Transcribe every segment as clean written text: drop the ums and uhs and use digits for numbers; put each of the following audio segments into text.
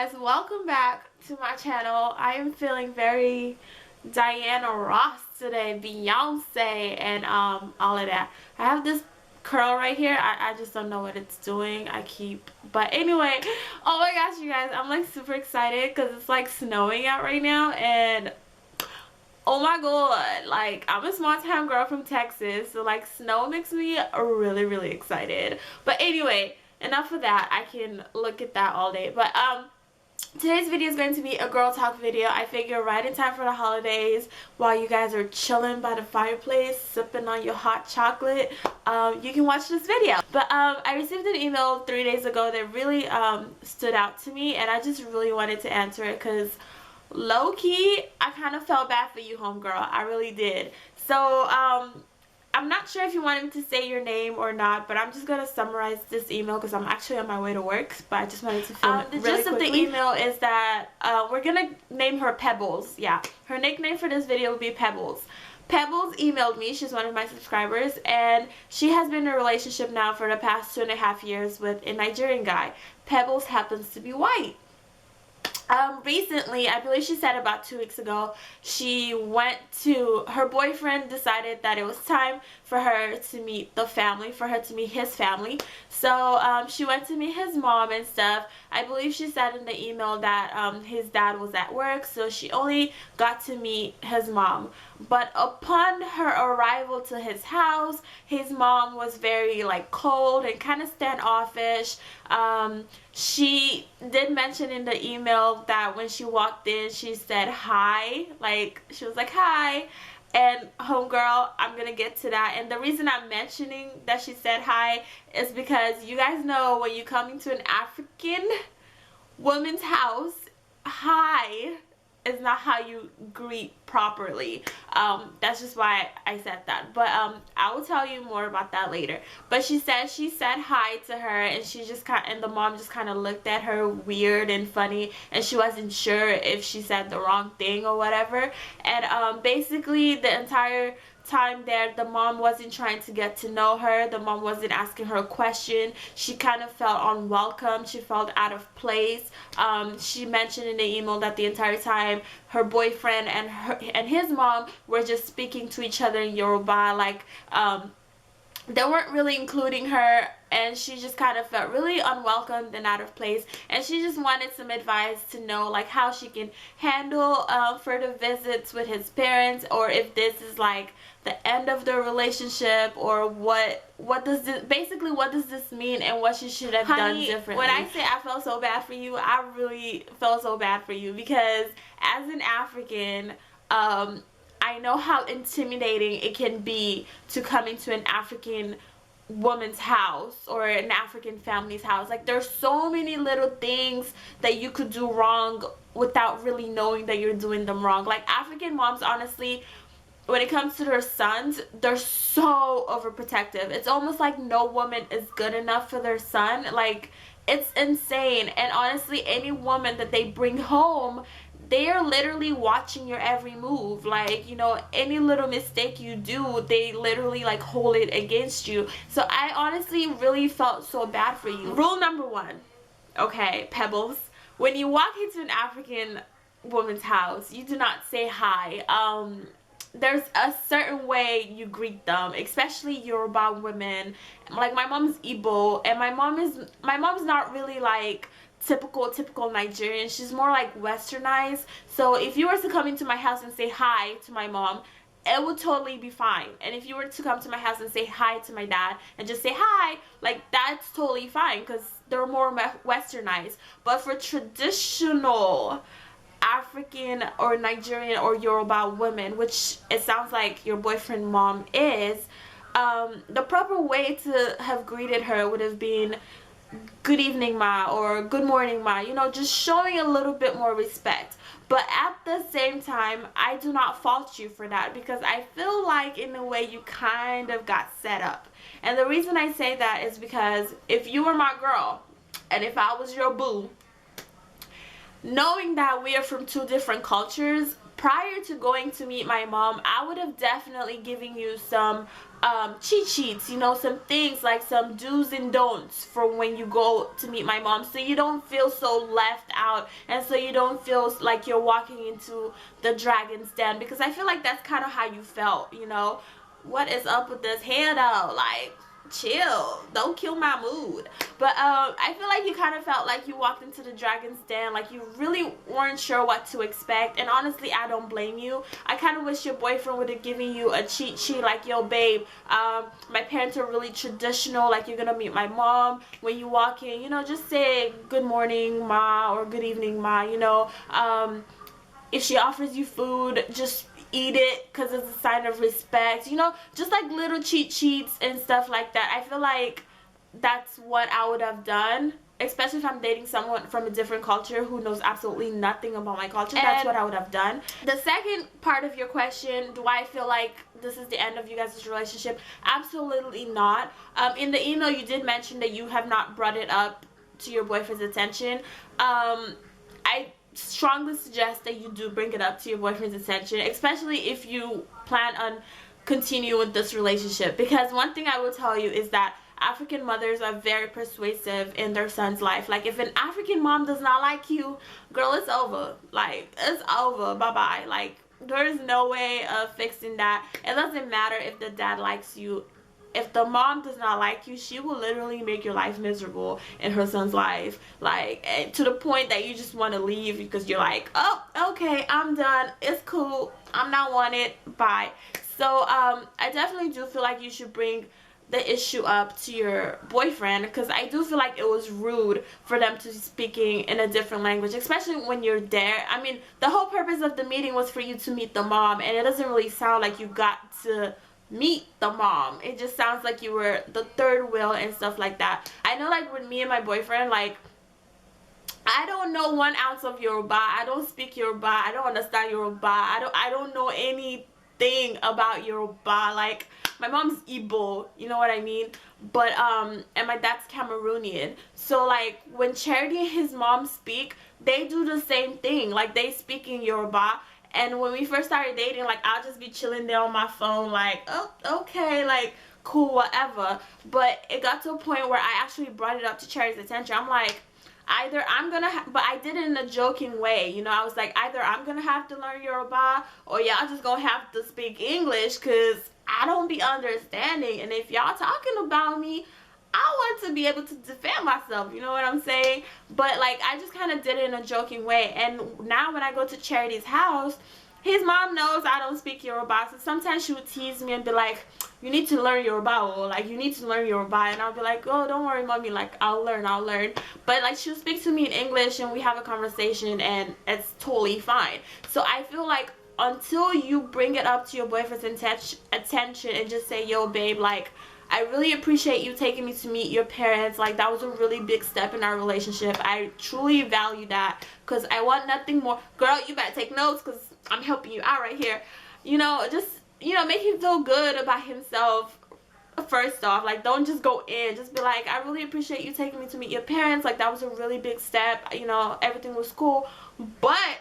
guys, welcome back to my channel. I am feeling very Diana Ross today, Beyonce, and all of that. I have this curl right here. I just don't know what it's doing. But anyway, oh my gosh, you guys, I'm like super excited because it's like snowing out right now, and oh my god, like I'm a small town girl from Texas, so like snow makes me really excited. But anyway, enough of that. I can look at that all day. But today's video is going to be a girl talk video. I figure right in time for the holidays, while you guys are chilling by the fireplace sipping on your hot chocolate, you can watch this video. But I received an email 3 days ago that really stood out to me, and I just really wanted to answer it because low-key I kind of felt bad for you, homegirl. I really did. So I'm not sure if you wanted me to say your name or not, but I'm just going to summarize this email because I'm actually on my way to work, but I just wanted to film it really quickly. The gist of the email is that we're going to name her Pebbles. Yeah, her nickname for this video will be Pebbles. Pebbles emailed me. She's one of my subscribers, and she has been in a relationship now for the past 2.5 years with a Nigerian guy. Pebbles happens to be white. Recently, I believe she said about 2 weeks ago, her boyfriend decided that it was time for her to meet the family, for her to meet his family. So she went to meet his mom and stuff. I believe she said in the email that his dad was at work, so she only got to meet his mom. But upon her arrival to his house, his mom was very like cold and kind of standoffish. She did mention in the email that when she walked in, she said hi, like she was like hi. And homegirl, I'm gonna get to that. And the reason I'm mentioning that she said hi is because you guys know when you come into an African woman's house, hi is not how you greet properly. That's just why I said that. But I will tell you more about that later. But she said hi to her, and the mom just kind of looked at her weird and funny, and she wasn't sure if she said the wrong thing or whatever. And basically the entire time there, the mom wasn't trying to get to know her. The mom wasn't asking her a question. She kind of felt unwelcome. She felt out of place. She mentioned in the email that the entire time her boyfriend and his mom were just speaking to each other in Yoruba, like they weren't really including her, and she just kind of felt really unwelcomed and out of place, and she just wanted some advice to know like how she can handle further visits with his parents, or if this is like the end of the relationship, or what does this mean, and what she should have done differently. When I say I felt so bad for you, I really felt so bad for you, because as an African, I know how intimidating it can be to come into an African woman's house or an African family's house. Like, there's so many little things that you could do wrong without really knowing that you're doing them wrong. Like, African moms, honestly, when it comes to their sons, they're so overprotective. It's almost like no woman is good enough for their son. Like, it's insane. And honestly, any woman that they bring home, they are literally watching your every move. Like, you know, any little mistake you do, they literally like hold it against you. So I honestly really felt so bad for you. Rule number 1, okay, Pebbles, when you walk into an African woman's house, you do not say hi. There's a certain way you greet them, especially Yoruba women. Like, my mom's Igbo, and my mom's not really like typical Nigerian. She's more like westernized. So if you were to come into my house and say hi to my mom, it would totally be fine. And if you were to come to my house and say hi to my dad and just say hi, like, that's totally fine, because they're more westernized. But for traditional African or Nigerian or Yoruba women, which it sounds like your boyfriend mom is, the proper way to have greeted her would have been good evening, ma, or good morning, ma, you know, just showing a little bit more respect. But at the same time, I do not fault you for that, because I feel like in a way you kind of got set up. And the reason I say that is because if you were my girl and if I was your boo, knowing that we are from 2 different cultures, prior to going to meet my mom, I would have definitely given you some cheat sheets, you know, some things like some do's and don'ts for when you go to meet my mom, so you don't feel so left out and so you don't feel like you're walking into the dragon's den, because I feel like that's kind of how you felt, you know. What is up with this hair though? Like, chill, don't kill my mood. But I feel like you kind of felt like you walked into the dragon's den, like you really weren't sure what to expect. And honestly, I don't blame you. I kind of wish your boyfriend would have given you a cheat sheet, like, yo babe, my parents are really traditional, like, you're gonna meet my mom. When you walk in, you know, just say good morning ma, or good evening ma, you know. If she offers you food, just eat it because it's a sign of respect, you know, just like little cheat sheets and stuff like that. I feel like that's what I would have done, especially if I'm dating someone from a different culture who knows absolutely nothing about my culture. That's what I would have done. The second part of your question, do I feel like this is the end of you guys' relationship? Absolutely not. In the email you did mention that you have not brought it up to your boyfriend's attention. I strongly suggest that you do bring it up to your boyfriend's attention, especially if you plan on continuing with this relationship, because one thing I will tell you is that African mothers are very persuasive in their son's life. Like, if an African mom does not like you, girl, it's over. Like, it's over, bye-bye. Like, there is no way of fixing that. It doesn't matter if the dad likes you. If the mom does not like you, she will literally make your life miserable in her son's life, like, to the point that you just want to leave because you're like, oh, okay, I'm done, it's cool, I'm not wanted, bye. So I definitely do feel like you should bring the issue up to your boyfriend, because I do feel like it was rude for them to be speaking in a different language, especially when you're there. I mean, the whole purpose of the meeting was for you to meet the mom, and it doesn't really sound like you got to meet the mom. It just sounds like you were the third wheel and stuff like that. I know, like, with me and my boyfriend, like, I don't know 1 ounce of Yoruba. I don't speak Yoruba. I don't understand Yoruba. I don't know anything about Yoruba. Like, my mom's Igbo, you know what I mean? But and my dad's Cameroonian. So like, when Charity and his mom speak, they do the same thing. Like, they speak in Yoruba. And when we first started dating, like, I'll just be chilling there on my phone, like, oh, okay, like, cool, whatever. But it got to a point where I actually brought it up to Charity's attention. I'm like, either I'm gonna but I did it in a joking way, you know. I was like, either I'm gonna have to learn Yoruba, or y'all just gonna have to speak English, because I don't be understanding. And if y'all talking about me, I want to be able to defend myself, you know what I'm saying? But like, I just kind of did it in a joking way. And now when I go to Charity's house, his mom knows I don't speak Yoruba, so sometimes she would tease me and be like, you need to learn Yoruba, or like, you need to learn Yoruba. And I'll be like, oh, don't worry, mommy, like, I'll learn. But like, she'll speak to me in English and we have a conversation, and it's totally fine. So I feel like until you bring it up to your boyfriend's attention and just say, yo babe, like, I really appreciate you taking me to meet your parents. Like, that was a really big step in our relationship. I truly value that, because I want nothing more. Girl, you better take notes, because I'm helping you out right here. You know, just, you know, make him feel good about himself first off. Like, don't just go in. Just be like, I really appreciate you taking me to meet your parents. Like, that was a really big step. You know, everything was cool. But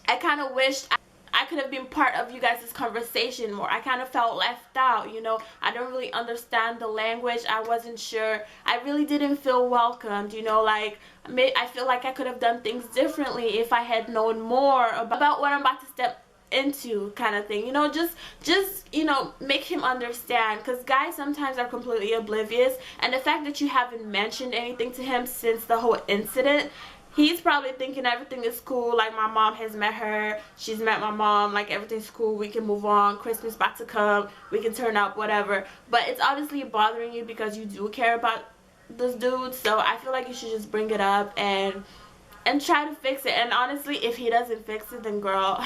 I kind of wished I could have been part of you guys' conversation more. I kind of felt left out, you know. I don't really understand the language. I wasn't sure. I really didn't feel welcomed, you know. Like, I feel like I could have done things differently if I had known more about what I'm about to step into, kind of thing, you know. Just you know, make him understand, because guys sometimes are completely oblivious. And the fact that you haven't mentioned anything to him since the whole incident, he's probably thinking everything is cool. Like, my mom has met her, she's met my mom, like, everything's cool, we can move on, Christmas about to come, we can turn up, whatever. But it's obviously bothering you because you do care about this dude. So I feel like you should just bring it up and try to fix it. And honestly, if he doesn't fix it, then girl,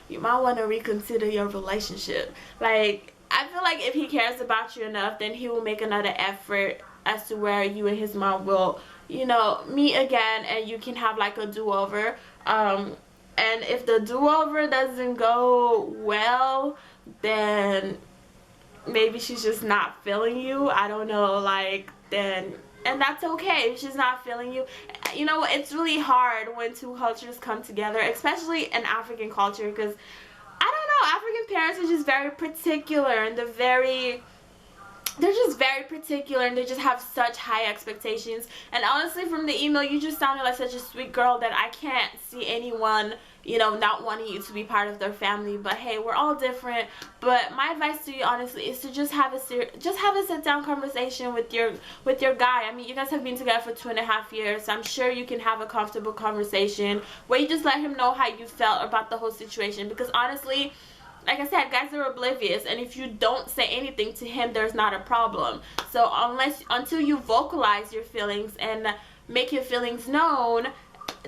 you might want to reconsider your relationship. Like, I feel like if he cares about you enough, then he will make another effort as to where you and his mom will, you know, meet again, and you can have like a do-over. And if the do-over doesn't go well, then maybe she's just not feeling you. I don't know, like, then, and that's okay if she's not feeling you. you know, it's really hard when two cultures come together, especially an African culture, because I don't know, African parents are just very particular, and they're just very particular, and they just have such high expectations. And honestly, from the email, you just sounded like such a sweet girl that I can't see anyone, you know, not wanting you to be part of their family. But hey, we're all different. But my advice to you, honestly, is to just have a sit down conversation with your guy. I mean, you guys have been together for 2.5 years, so I'm sure you can have a comfortable conversation where you just let him know how you felt about the whole situation. Because honestly, like I said, guys are oblivious, and if you don't say anything to him, there's not a problem. So until you vocalize your feelings and make your feelings known,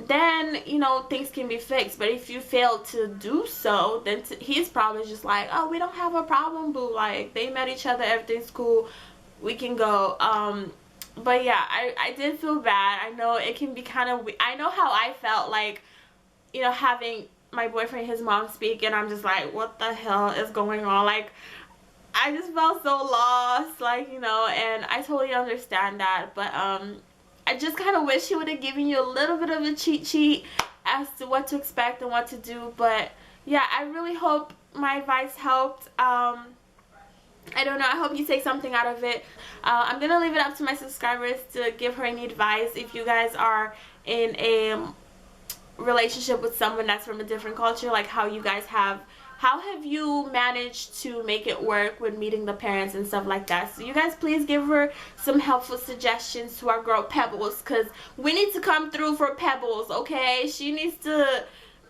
then, you know, things can be fixed. But if you fail to do so, then he's probably just like, oh, we don't have a problem, boo, like, they met each other, everything's cool, we can go. But yeah, I did feel bad. I know it can be kind of, I know how I felt, like, you know, having my boyfriend, his mom speak, and I'm just like, what the hell is going on? Like, I just felt so lost, like, you know, and I totally understand that. But I just kind of wish he would have given you a little bit of a cheat sheet as to what to expect and what to do. But yeah, I really hope my advice helped. I don't know, I hope you take something out of it. I'm gonna leave it up to my subscribers to give her any advice. If you guys are in a relationship with someone that's from a different culture, like how have you managed to make it work with meeting the parents and stuff like that. So you guys please give her some helpful suggestions to our girl Pebbles, because we need to come through for Pebbles, okay? She needs to,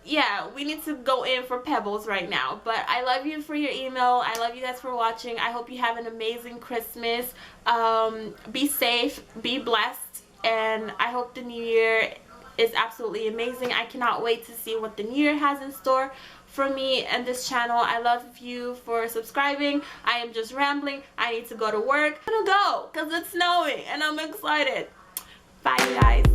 yeah, we need to go in for Pebbles right now. But I love you for your email. I love you guys for watching. I hope you have an amazing Christmas. Be safe, be blessed, and I hope the new year is absolutely amazing. I cannot wait to see what the new year has in store for me and this channel. I love you for subscribing. I am just rambling. I need to go to work. I'm gonna go because it's snowing and I'm excited. Bye, you guys.